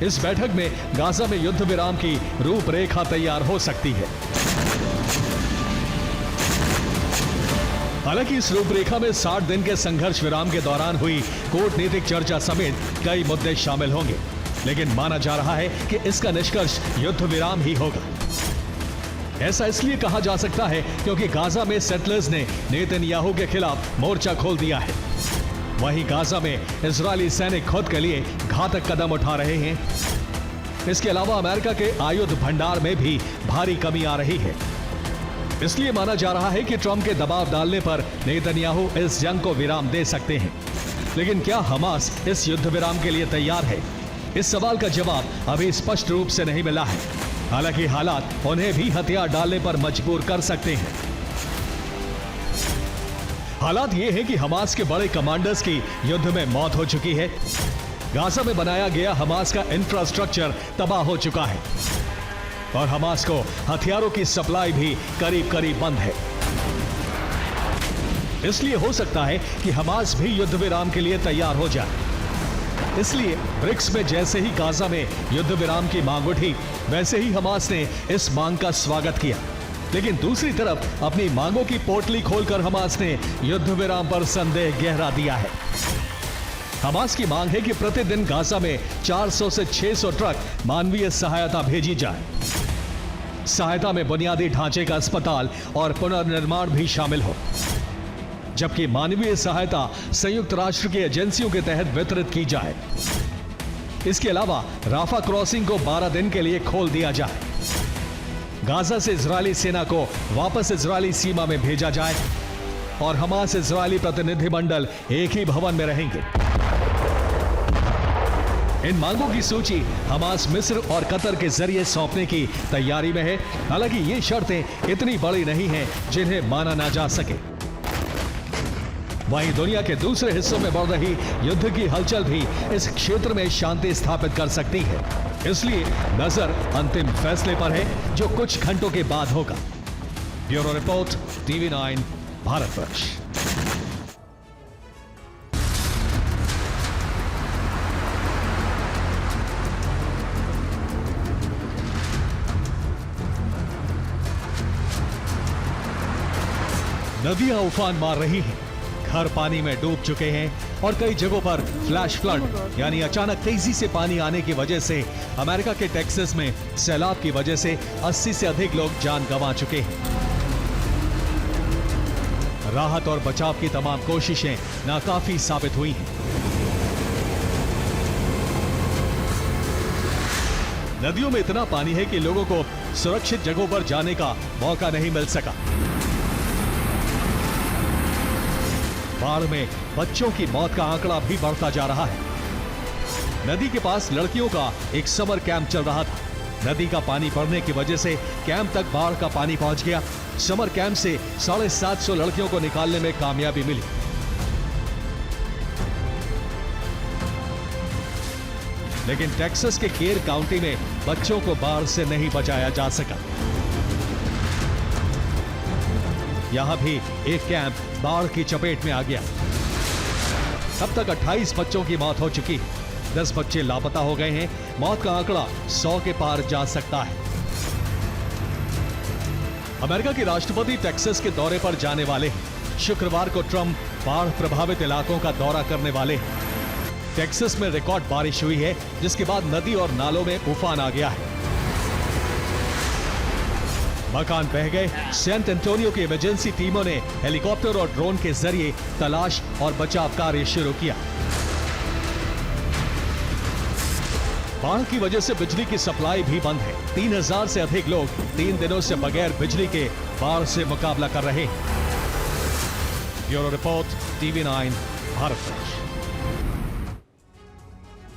इस बैठक में गाजा में युद्ध विराम की रूपरेखा तैयार हो सकती है। हालांकि इस रूपरेखा में 60 दिन के संघर्ष विराम के दौरान हुई कूटनीतिक चर्चा समेत कई मुद्दे शामिल होंगे, लेकिन माना जा रहा है कि इसका निष्कर्ष युद्ध विराम ही होगा। ऐसा इसलिए कहा जा सकता है क्योंकि गाजा में सेटलर्स ने नेतन्याहू के खिलाफ मोर्चा खोल दिया है। वहीं गाजा में इजरायली सैनिक खुद के लिए घातक कदम उठा रहे हैं। इसके अलावा अमेरिका के आयुध भंडार में भी भारी कमी आ रही है। इसलिए माना जा रहा है कि ट्रंप के दबाव डालने पर नेतन्याहू इस जंग को विराम दे सकते हैं। लेकिन क्या हमास इस युद्ध विराम के लिए तैयार है? इस सवाल का जवाब अभी स्पष्ट रूप से नहीं मिला है। हालांकि हालात उन्हें भी हथियार डालने पर मजबूर कर सकते हैं। हालात यह है कि हमास के बड़े कमांडर्स की युद्ध में मौत हो चुकी है। गाजा में बनाया गया हमास का इंफ्रास्ट्रक्चर तबाह हो चुका है और हमास को हथियारों की सप्लाई भी करीब करीब बंद है। इसलिए हो सकता है कि हमास भी युद्ध विराम के लिए तैयार हो जाए। इसलिए ब्रिक्स में जैसे ही गाजा में युद्ध विराम की मांग उठी, वैसे ही हमास ने इस मांग का स्वागत किया। लेकिन दूसरी तरफ अपनी मांगों की पोटली खोलकर हमास ने युद्ध विराम पर संदेह गहरा दिया है। हमास की मांग है कि प्रतिदिन गाजा में 400 से 600 ट्रक मानवीय सहायता भेजी जाए। सहायता में बुनियादी ढांचे का अस्पताल और पुनर्निर्माण भी शामिल हो, जबकि मानवीय सहायता संयुक्त राष्ट्र की एजेंसियों के तहत वितरित की जाए। इसके अलावा राफा क्रॉसिंग को 12 दिन के लिए खोल दिया जाए। गाजा से इजरायली सेना को वापस इजरायली सीमा में भेजा जाए और हमास इजरायली प्रतिनिधिमंडल एक ही भवन में रहेंगे। इन मांगों की सूची हमास मिस्र और कतर के जरिए सौंपने की तैयारी में है। हालांकि ये शर्तें इतनी बड़ी नहीं हैं जिन्हें माना ना जा सके। वहीं दुनिया के दूसरे हिस्सों में बढ़ रही युद्ध की हलचल भी इस क्षेत्र में शांति स्थापित कर सकती है। इसलिए नजर अंतिम फैसले पर है जो कुछ घंटों के बाद होगा। Bureau report, TV9 Bharatvarsh. नदियां उफान मार रही हैं, घर पानी में डूब चुके हैं और कई जगहों पर फ्लैश फ्लड यानी अचानक तेजी से पानी आने की वजह से अमेरिका के टेक्सास में सैलाब की वजह से 80 से अधिक लोग जान गंवा चुके हैं। राहत और बचाव की तमाम कोशिशें नाकाफी साबित हुई हैं। नदियों में इतना पानी है कि लोगों को सुरक्षित जगहों पर जाने का मौका नहीं मिल सका। बाढ़ में बच्चों की मौत का आंकड़ा भी बढ़ता जा रहा है। नदी के पास लड़कियों का एक समर कैंप चल रहा था। नदी का पानी बढ़ने की वजह से कैंप तक बाढ़ का पानी पहुंच गया। समर कैंप से 750 लड़कियों को निकालने में कामयाबी मिली। लेकिन टेक्सास के केर काउंटी में बच्चों को बाढ़ से नहीं बचाया जा सका। यहां भी एक कैंप बाढ़ की चपेट में आ गया। अब तक 28 बच्चों की मौत हो चुकी है। 10 बच्चे लापता हो गए हैं। मौत का आंकड़ा 100 के पार जा सकता है। अमेरिका के राष्ट्रपति टेक्सास के दौरे पर जाने वाले हैं। शुक्रवार को ट्रंप बाढ़ प्रभावित इलाकों का दौरा करने वाले हैं। टेक्सास में रिकॉर्ड बारिश हुई है, जिसके बाद नदी और नालों में उफान आ गया है। मकान बह गए। सैन एंटोनियो की इमरजेंसी टीमों ने हेलीकॉप्टर और ड्रोन के जरिए तलाश और बचाव कार्य शुरू किया। बाढ़ की वजह से बिजली की सप्लाई भी बंद है। 3000 से अधिक लोग 3 दिनों से बगैर बिजली के बाढ़ से मुकाबला कर रहे हैं। Bureau report, TV9 Bharatvarsh.